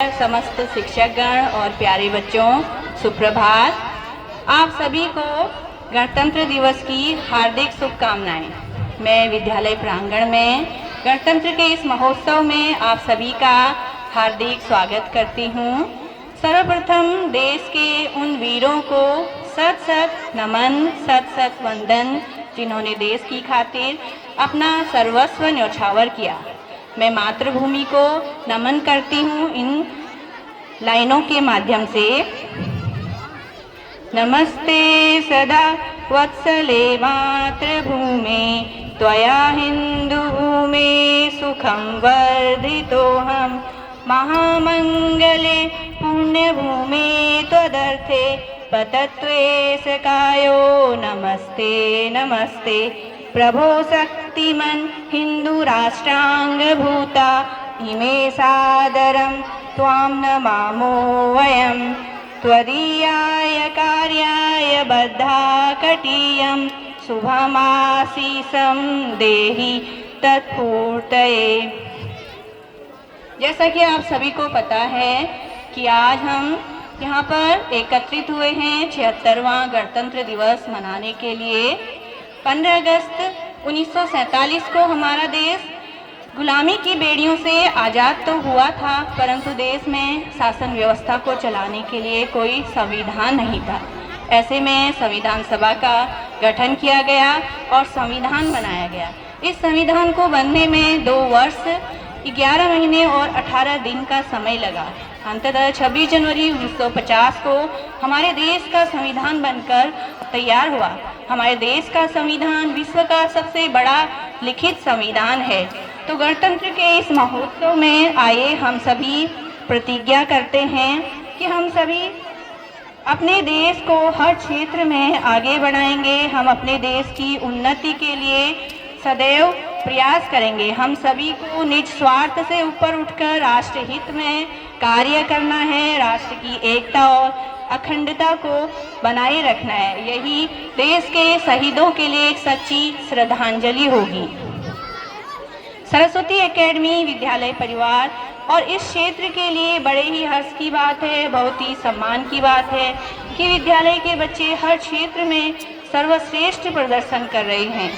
समस्त शिक्षकगण और प्यारे बच्चों, सुप्रभात। आप सभी को गणतंत्र दिवस की हार्दिक शुभकामनाएं। मैं विद्यालय प्रांगण में गणतंत्र के इस महोत्सव में आप सभी का हार्दिक स्वागत करती हूं। सर्वप्रथम देश के उन वीरों को सत सत नमन, सत सत वंदन, जिन्होंने देश की खातिर अपना सर्वस्व न्यौछावर किया। मैं मातृभूमि को नमन करती हूँ इन लाइनों के माध्यम से। नमस्ते सदा वत्सले मातृभूमे, त्वया हिन्दुभूमे सुखं वर्धितोऽहम्। महामंगले पुण्यभूमे त्वदर्थे, पतत्वे सकायो नमस्ते नमस्ते। प्रभो शक्तिमन् हिंदू राष्ट्रांगभूता, इमे सादरं त्वां नमामो वयं। त्वदीयाय कार्याय बद्धा कटीयं, शुभमासीसं देहि तत्पूर्तये। जैसा कि आप सभी को पता है कि आज हम यहाँ पर एकत्रित हुए हैं 76वां गणतंत्र दिवस मनाने के लिए। 15 अगस्त 1947 को हमारा देश गुलामी की बेड़ियों से आज़ाद तो हुआ था, परंतु देश में शासन व्यवस्था को चलाने के लिए कोई संविधान नहीं था। ऐसे में संविधान सभा का गठन किया गया और संविधान बनाया गया। इस संविधान को बनने में 2 वर्ष 11 महीने और 18 दिन का समय लगा। अंततः 26 जनवरी 1950 को हमारे देश का संविधान बनकर तैयार हुआ। हमारे देश का संविधान विश्व का सबसे बड़ा लिखित संविधान है। तो गणतंत्र के इस महोत्सव में आए हम सभी प्रतिज्ञा करते हैं कि हम सभी अपने देश को हर क्षेत्र में आगे बढ़ाएंगे। हम अपने देश की उन्नति के लिए सदैव प्रयास करेंगे। हम सभी को निज स्वार्थ से ऊपर उठकर राष्ट्र हित में कार्य करना है। राष्ट्र की एकता और अखंडता को बनाए रखना है। यही देश के शहीदों के लिए एक सच्ची श्रद्धांजलि होगी। सरस्वती एकेडमी विद्यालय परिवार और इस क्षेत्र के लिए बड़े ही हर्ष की बात है, बहुत ही सम्मान की बात है कि विद्यालय के बच्चे हर क्षेत्र में सर्वश्रेष्ठ प्रदर्शन कर रहे हैं।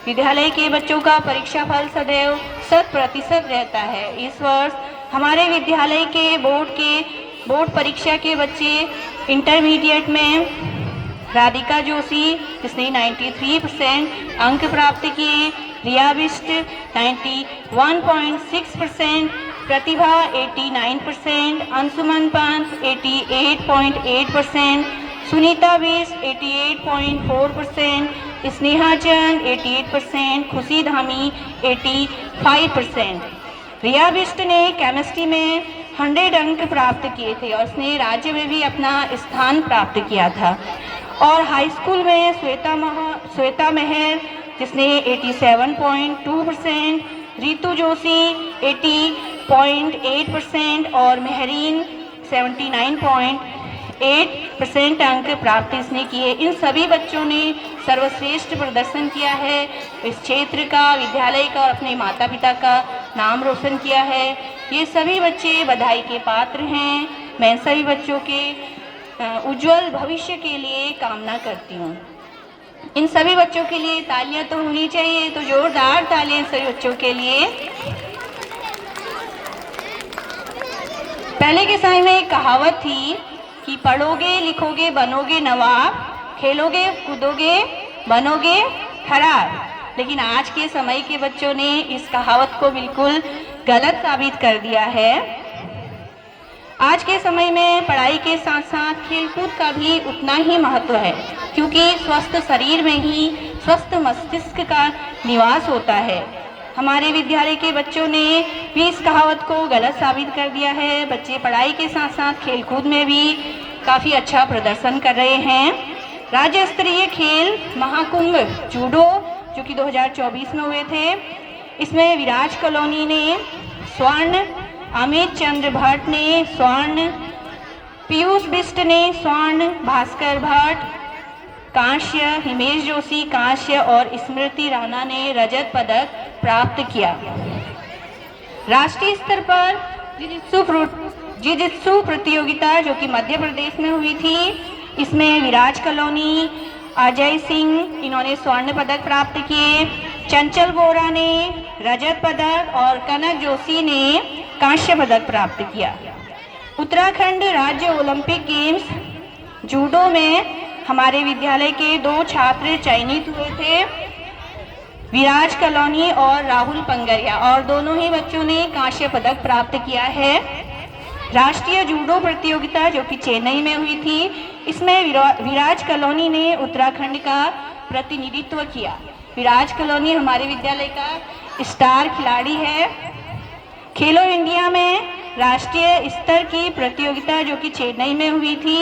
विद्यालय के बच्चों का परीक्षा फल सदैव 100% रहता है। इस वर्ष हमारे विद्यालय के बोर्ड परीक्षा के बच्चे इंटरमीडिएट में राधिका जोशी, जिसने 93% अंक प्राप्त किए, रिया बिष्ट 91.6%, प्रतिभा 89%, अंशुमन पंत 88.8%, सुनीता बिष्ट 88.4%, स्नेहा चंद 88%, खुशी धामी 85%। रिया बिष्ट ने केमिस्ट्री में 100 अंक प्राप्त किए थे और उसने राज्य में भी अपना स्थान प्राप्त किया था। और हाई स्कूल में श्वेता मेहर, जिसने 87.2%, रितु जोशी 80.8% और मेहरीन 79.8% अंक प्राप्त इसने किए। इन सभी बच्चों ने सर्वश्रेष्ठ प्रदर्शन किया है, इस क्षेत्र का, विद्यालय का और अपने माता पिता का नाम रोशन किया है। ये सभी बच्चे बधाई के पात्र हैं। मैं सभी बच्चों के उज्जवल भविष्य के लिए कामना करती हूँ। इन सभी बच्चों के लिए तालियां तो होनी चाहिए, तो जोरदार तालियां इन सभी बच्चों के लिए। पहले के समय में एक कहावत थी कि पढ़ोगे लिखोगे बनोगे नवाब, खेलोगे कूदोगे बनोगे खराब। लेकिन आज के समय के बच्चों ने इस कहावत को बिल्कुल गलत साबित कर दिया है। आज के समय में पढ़ाई के साथ साथ खेलकूद का भी उतना ही महत्व है, क्योंकि स्वस्थ शरीर में ही स्वस्थ मस्तिष्क का निवास होता है। हमारे विद्यालय के बच्चों ने भी इस कहावत को गलत साबित कर दिया है। बच्चे पढ़ाई के साथ साथ खेलकूद में भी काफ़ी अच्छा प्रदर्शन कर रहे हैं। राज्य स्तरीय खेल महाकुंभ जूडो, जो कि 2024 में हुए थे, इसमें विराज कॉलोनी ने स्वर्ण, अमित चंद्र भट्ट ने स्वर्ण, पीयूष बिष्ट ने स्वर्ण, भास्कर भट्ट कांस्य, हिमेश जोशी कांस्य और स्मृति राणा ने रजत पदक प्राप्त किया। राष्ट्रीय स्तर पर जिजित्सु प्रतियोगिता जो कि मध्य प्रदेश में हुई थी, इसमें विराज कलोनी, अजय सिंह, इन्होंने स्वर्ण पदक प्राप्त किए। चंचल बोरा ने रजत पदक और कनक जोशी ने कांस्य पदक प्राप्त किया। उत्तराखंड राज्य ओलंपिक गेम्स जूडो में हमारे विद्यालय के 2 छात्र चयनित हुए थे, विराज कलोनी और राहुल पंगरिया, और दोनों ही बच्चों ने कांस्य पदक प्राप्त किया है। राष्ट्रीय जूडो प्रतियोगिता जो कि चेन्नई में हुई थी, इसमें विराज कलोनी ने उत्तराखंड का प्रतिनिधित्व किया। विराज कलोनी हमारे विद्यालय का स्टार खिलाड़ी है। खेलो इंडिया में राष्ट्रीय स्तर की प्रतियोगिता जो कि चेन्नई में हुई थी,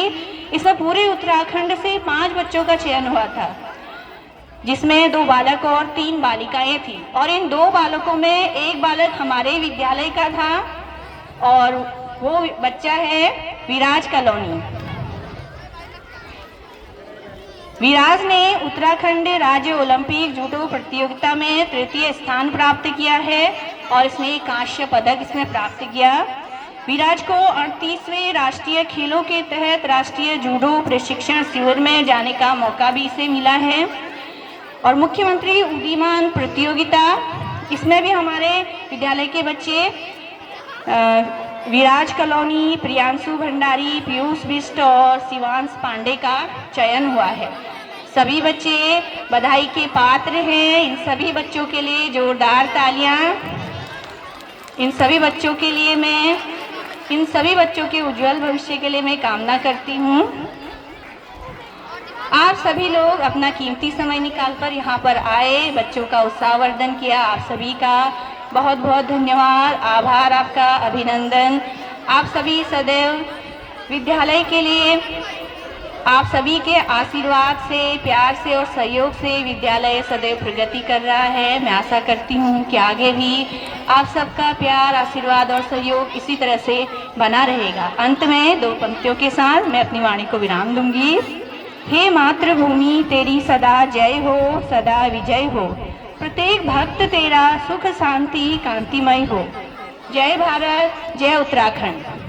इसमें पूरे उत्तराखंड से 5 बच्चों का चयन हुआ था, जिसमें 2 बालक और 3 बालिकाएं थी, और इन 2 बालकों में एक बालक हमारे विद्यालय का था और वो बच्चा है विराज कलोनी। विराज ने उत्तराखंड राज्य ओलंपिक जूडो प्रतियोगिता में 3य स्थान प्राप्त किया है और इसने कांस्य पदक इसमें प्राप्त किया। विराज को 38वें राष्ट्रीय खेलों के तहत राष्ट्रीय जूडो प्रशिक्षण शिविर में जाने का मौका भी इसे मिला है। और मुख्यमंत्री उदीयमान प्रतियोगिता, इसमें भी हमारे विद्यालय के बच्चे विराज कलोनी, प्रियांशु भंडारी, पीयूष बिष्ट और शिवांश पांडे का चयन हुआ है। सभी बच्चे बधाई के पात्र हैं। इन सभी बच्चों के लिए जोरदार तालियां। इन सभी बच्चों के लिए मैं इन सभी बच्चों के उज्जवल भविष्य के लिए मैं कामना करती हूँ। आप सभी लोग अपना कीमती समय निकालकर यहाँ पर आए, बच्चों का उत्साहवर्धन किया। आप सभी का बहुत बहुत धन्यवाद, आभार, आपका अभिनंदन। आप सभी सदैव विद्यालय के लिए आप सभी के आशीर्वाद से, प्यार से और सहयोग से विद्यालय सदैव प्रगति कर रहा है। मैं आशा करती हूँ कि आगे भी आप सबका प्यार, आशीर्वाद और सहयोग इसी तरह से बना रहेगा। अंत में 2 पंक्तियों के साथ मैं अपनी वाणी को विराम दूंगी। हे मातृभूमि तेरी सदा जय हो, सदा विजय हो। प्रत्येक भक्त तेरा सुख शांति कांतिमय हो। जय भारत, जय उत्तराखंड।